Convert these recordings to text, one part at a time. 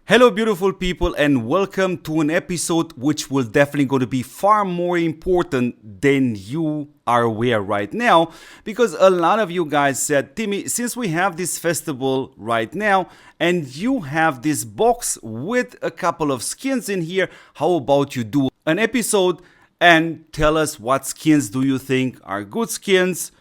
Hello beautiful people, and welcome to an episode which will definitely going to be far more important than you are aware right now, because a lot of you guys said, Timmy, since we have this festival right now and you have this box with a couple of skins in here, how about you do an episode and tell us what skins do you think are good skins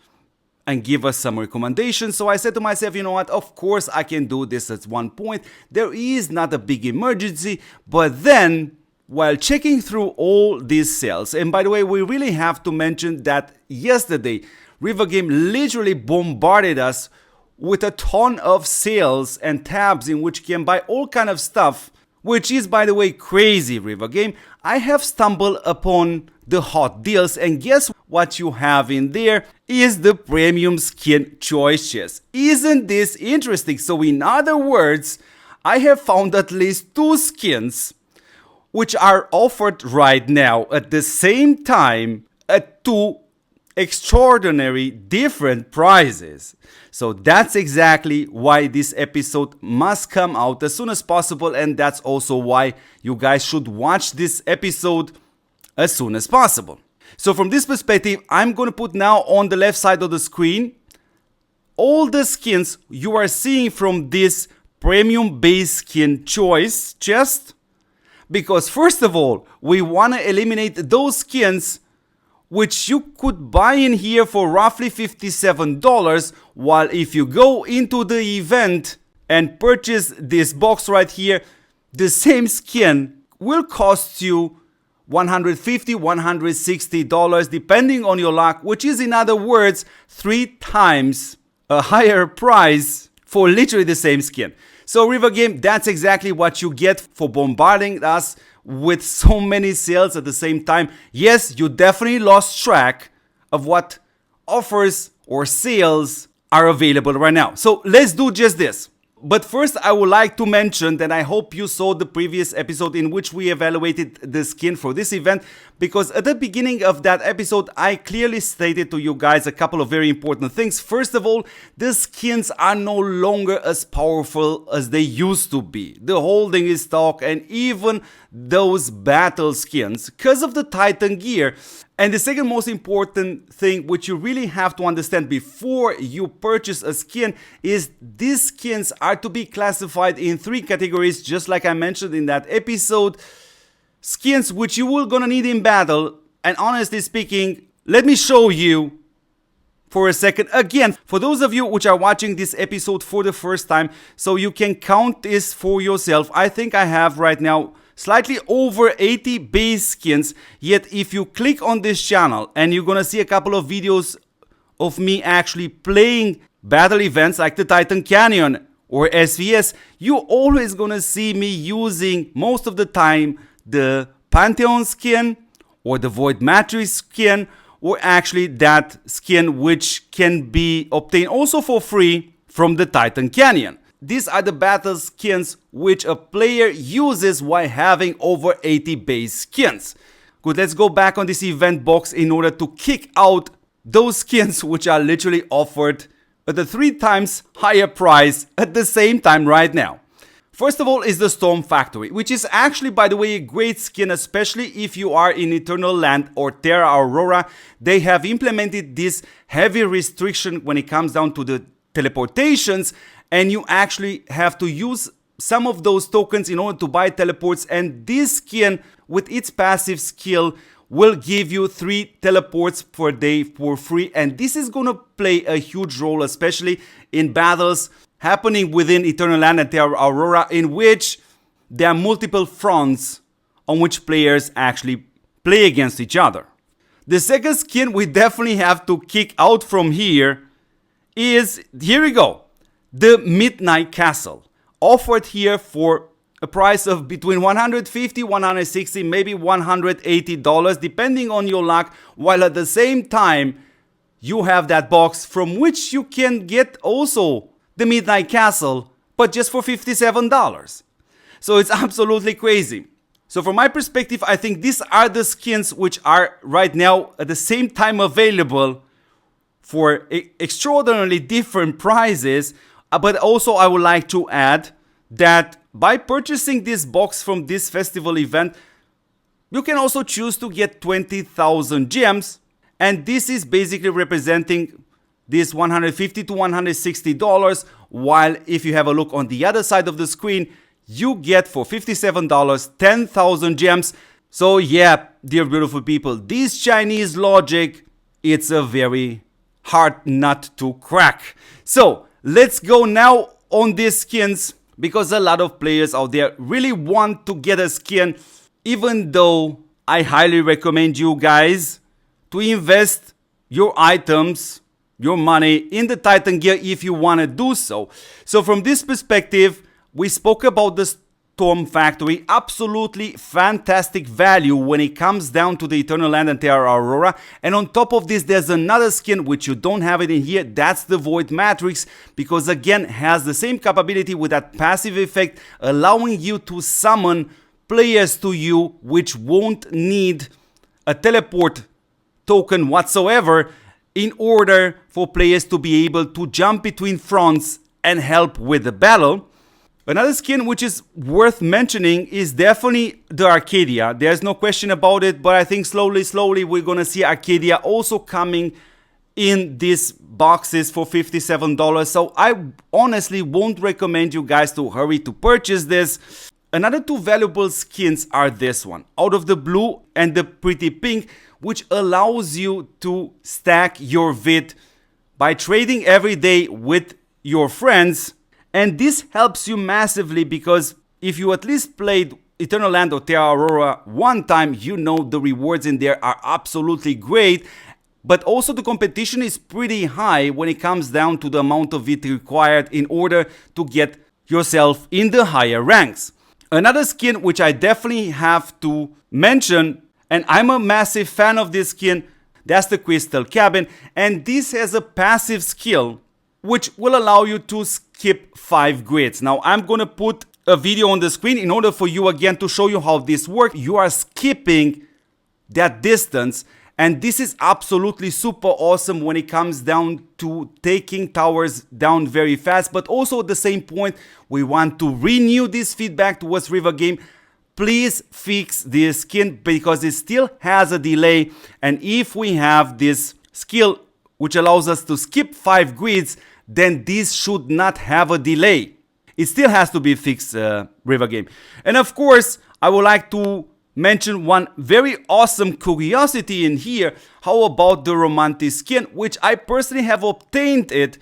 and give us some recommendations. So I said to myself, you know what, of course I can do this at one point. There is not a big emergency, but then while checking through all these sales, and by the way, we really have to mention that yesterday, Rivergame literally bombarded us with a ton of sales and tabs in which you can buy all kind of stuff, which is, by the way, crazy, Rivergame. I have stumbled upon the hot deals, and guess what you have in there is the premium skin choice chest. Isn't this interesting? So in other words, I have found at least two skins which are offered right now at the same time at two extraordinary different prices. So that's exactly why this episode must come out as soon as possible, and that's also why you guys should watch this episode as soon as possible. So from this perspective, I'm going to put now on the left side of the screen all the skins you are seeing from this premium base skin choice chest, because first of all, we want to eliminate those skins which you could buy in here for roughly $57, while if you go into the event and purchase this box right here, the same skin will cost you $150, $160 depending on your luck, which is, in other words, 3 times a higher price for literally the same skin. So Rivergame, that's exactly what you get for bombarding us with so many sales at the same time. Yes, you definitely lost track of what offers or sales are available right now. So let's do just this. But first, I would like to mention that I hope you saw the previous episode in which we evaluated the skin for this event, because at the beginning of that episode, I clearly stated to you guys a couple of very important things. First of all, the skins are no longer as powerful as they used to be. The holding is stock, and even those battle skins, because of the Titan gear. And the second most important thing which you really have to understand before you purchase a skin is these skins are to be classified in 3 categories, just like I mentioned in that episode. Skins which you will gonna need in battle, and honestly speaking, let me show you for a second again for those of you which are watching this episode for the first time, so you can count this for yourself. I think I have right now slightly over 80 base skins, yet if you click on this channel and you're gonna see a couple of videos of me actually playing battle events like the Titan Canyon or SVS, you're always gonna see me using most of the time the Pantheon skin or the Void Matrix skin, or actually that skin which can be obtained also for free from the Titan Canyon. These are the battle skins which a player uses while having over 80 base skins. Good, let's go back on this event box in order to kick out those skins which are literally offered at a 3 times higher price at the same time right now. First of all is the Storm Factory, which is actually, by the way, a great skin, especially if you are in Eternal Land or Terra Aurora. They have implemented this heavy restriction when it comes down to the teleportations, and you actually have to use some of those tokens in order to buy teleports, and this skin with its passive skill will give you 3 teleports per day for free, and this is gonna play a huge role, especially in battles happening within Eternal Land and Terra Aurora, in which there are multiple fronts on which players actually play against each other. The second skin we definitely have to kick out from here is, here we go, the Midnight Castle, offered here for a price of between $150, $160, maybe $180 depending on your luck, while at the same time you have that box from which you can get also the Midnight Castle, but just for $57. So it's absolutely crazy. So from my perspective, I think these are the skins which are right now at the same time available for extraordinarily different prices. But also I would like to add that by purchasing this box from this festival event, you can also choose to get 20,000 gems, and this is basically representing this $150 to $160, while if you have a look on the other side of the screen, you get for $57 10,000 gems. So yeah, dear beautiful people, this Chinese logic, it's a very hard nut to crack. So let's go now on these skins, because a lot of players out there really want to get a skin, even though I highly recommend you guys to invest your items, your money in the Titan gear if you want to do so. So from this perspective, we spoke about the Storm Factory, absolutely fantastic value when it comes down to the Eternal Land and Terra Aurora. And on top of this, there's another skin which you don't have it in here, that's the Void Matrix, because again has the same capability with that passive effect, allowing you to summon players to you which won't need a teleport token whatsoever in order for players to be able to jump between fronts and help with the battle. Another skin which is worth mentioning is definitely the Arcadia. There's no question about it, but I think slowly we're gonna see Arcadia also coming in these boxes for $57. So I honestly won't recommend you guys to hurry to purchase this. Another two valuable skins are this one, Out of the Blue and the Pretty Pink, which allows you to stack your vid by trading every day with your friends. And this helps you massively, because if you at least played Eternal Land or Terra Aurora one time, you know the rewards in there are absolutely great. But also the competition is pretty high when it comes down to the amount of it required in order to get yourself in the higher ranks. Another skin which I definitely have to mention, and I'm a massive fan of this skin, that's the Crystal Cabin. And this has a passive skill which will allow you to skip 5 grids. Now I'm gonna put a video on the screen in order for you again to show you how this works. You are skipping that distance, and this is absolutely super awesome when it comes down to taking towers down very fast. But also at the same point, we want to renew this feedback towards Rivergame. Please fix this skin because it still has a delay, and if we have this skill which allows us to skip 5 grids, then this should not have a delay. It still has to be fixed, Rivergame. And of course, I would like to mention one very awesome curiosity in here. How about the Romantic skin, which I personally have obtained it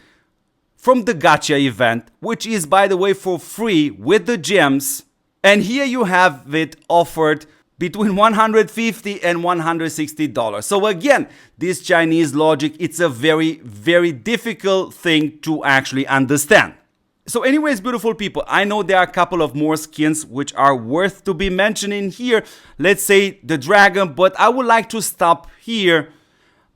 from the gacha event, which is, by the way, for free with the gems. And here you have it offered between $150 and $160. So again, this Chinese logic, it's a very difficult thing to actually understand. So anyways, beautiful people, I know there are a couple of more skins which are worth to be mentioned in here. Let's say the dragon, but I would like to stop here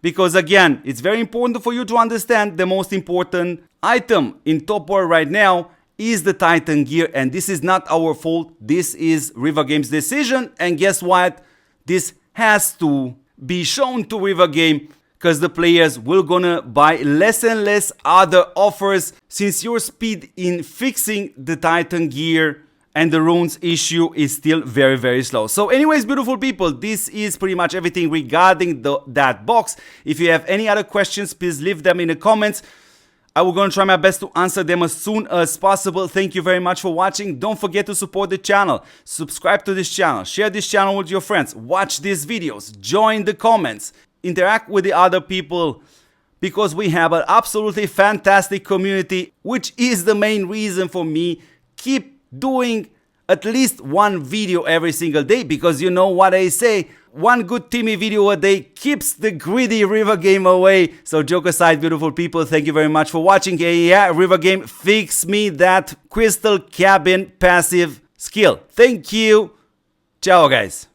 because again, it's very important for you to understand the most important item in TOPWAR right now is the Titan gear, and this is not our fault. This is Rivergame's decision, and guess what? This has to be shown to Rivergame because the players will gonna buy less and less other offers since your speed in fixing the Titan gear and the runes issue is still very slow. So anyways, beautiful people, this is pretty much everything regarding that box. If you have any other questions, please leave them in the comments. I will gonna try my best to answer them as soon as possible. Thank you very much for watching. Don't forget to support the channel, subscribe to this channel, share this channel with your friends, watch these videos, join the comments, interact with the other people, because we have an absolutely fantastic community, which is the main reason for me keep doing at least one video every single day, because you know what I say, one good Timmy video a day keeps the greedy Rivergame away. So joke aside, beautiful people, thank you very much for watching. Yeah, Rivergame, fix me that Crystal Cabin passive skill. Thank you. Ciao, guys.